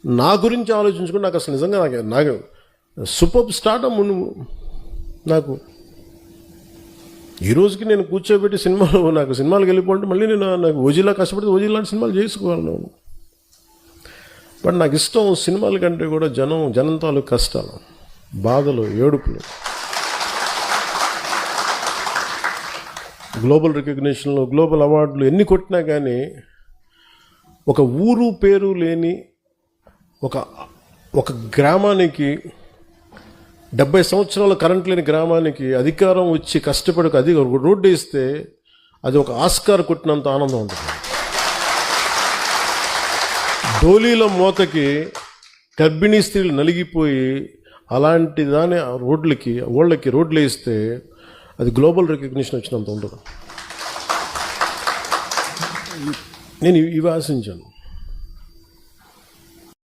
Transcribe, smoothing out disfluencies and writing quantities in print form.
నా గురించి ఆలోచించుకుని నాకు అసలు నిజంగా నాకు సూపర్ స్టార్డమ్ నాకు ఈ రోజుకి నేను కూర్చోబెట్టి నాకు సినిమాలకు వెళ్ళిపోతే మళ్ళీ నాకు ఓజీలా కష్టపడితే ఓజీ లాంటి సినిమాలు చేసుకోగలను. బట్ నాకు ఇష్టం సినిమాల కంటే కూడా జనం తాలూకు కష్టాలు, బాధలు, ఏడుపులు. గ్లోబల్ రికగ్నిషన్లు, గ్లోబల్ అవార్డులు ఎన్ని కొట్టినా కానీ ఒక ఊరు పేరు లేని ఒక గ్రామానికి 70 సంవత్సరాల కరెంట్ లేని గ్రామానికి అధికారం వచ్చి కష్టపడి అది రోడ్డు వేస్తే అది ఒక ఆస్కార్ కొట్టినంత ఆనందం ఉంటుంది. డోలీల మోతకి గర్భిణీ స్త్రీలు నలిగిపోయి అలాంటి దాని వాళ్ళకి రోడ్లు వేస్తే అది గ్లోబల్ రికగ్నిషన్ వచ్చినంత ఉండదు. నేను ఇవి ఆశించాను.